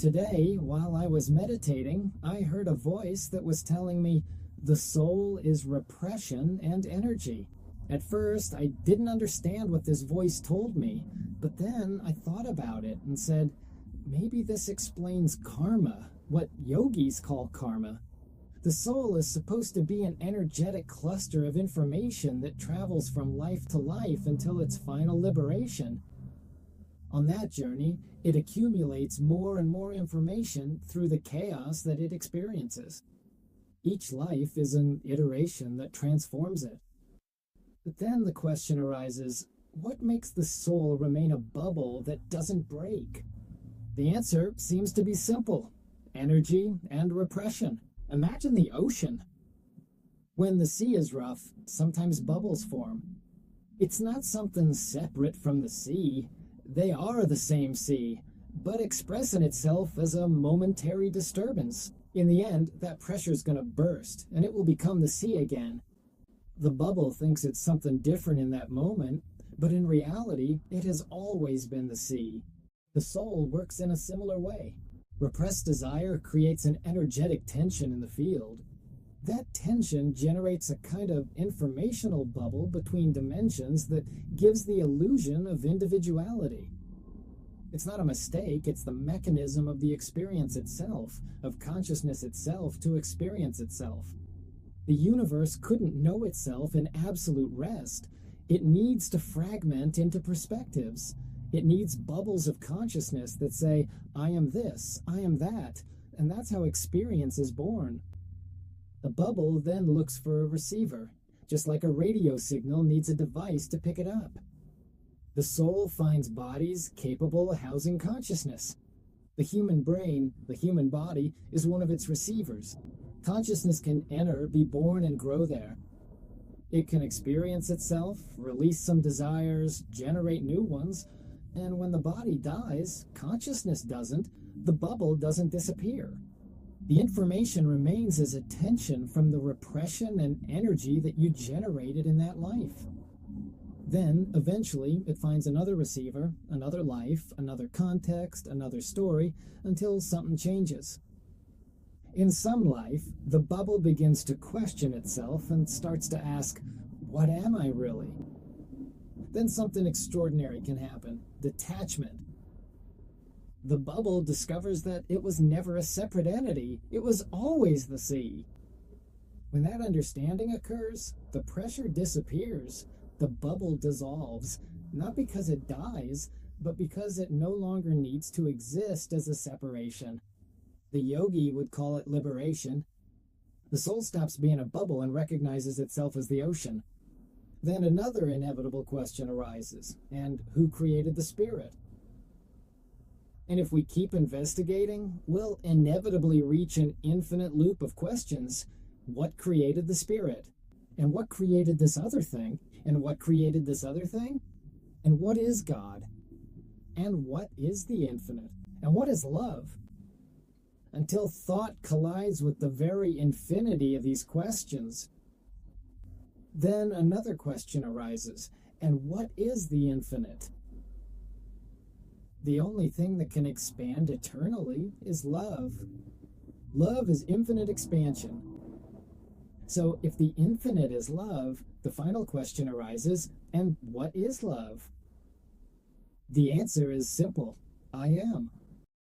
Today, while I was meditating, I heard a voice that was telling me the soul is repression and energy. At first, I didn't understand what this voice told me, but then I thought about it and said, maybe this explains karma, what yogis call karma. The soul is supposed to be an energetic cluster of information that travels from life to life until its final liberation. On that journey, it accumulates more and more information through the chaos that it experiences. Each life is an iteration that transforms it. But then the question arises, what makes the soul remain a bubble that doesn't break? The answer seems to be simple: energy and repression. Imagine the ocean. When the sea is rough, sometimes bubbles form. It's not something separate from the sea. They are the same sea, but expressing itself as a momentary disturbance. In the end, that pressure's going to burst, and it will become the sea again. The bubble thinks it's something different in that moment, but in reality, it has always been the sea. The soul works in a similar way. Repressed desire creates an energetic tension in the field. That tension generates a kind of informational bubble between dimensions that gives the illusion of individuality. It's not a mistake, it's the mechanism of the experience itself, of consciousness itself to experience itself. The universe couldn't know itself in absolute rest. It needs to fragment into perspectives. It needs bubbles of consciousness that say, I am this, I am that, and that's how experience is born. The bubble then looks for a receiver, just like a radio signal needs a device to pick it up. The soul finds bodies capable of housing consciousness. The human brain, the human body, is one of its receivers. Consciousness can enter, be born, and grow there. It can experience itself, release some desires, generate new ones, and when the body dies, consciousness doesn't, the bubble doesn't disappear. The information remains as a tension from the repression and energy that you generated in that life. Then, eventually, it finds another receiver, another life, another context, another story, until something changes. In some life, the bubble begins to question itself and starts to ask, what am I really? Then something extraordinary can happen: detachment. The bubble discovers that it was never a separate entity. It was always the sea. When that understanding occurs, the pressure disappears. The bubble dissolves, not because it dies, but because it no longer needs to exist as a separation. The yogi would call it liberation. The soul stops being a bubble and recognizes itself as the ocean. Then another inevitable question arises, and who created the spirit? And if we keep investigating, we'll inevitably reach an infinite loop of questions. What created the spirit? And what created this other thing? And what created this other thing? And what is God? And what is the infinite? And what is love? Until thought collides with the very infinity of these questions, then another question arises. And what is the infinite? The only thing that can expand eternally is love. Love is infinite expansion. So if the infinite is love, the final question arises, and what is love? The answer is simple: I am.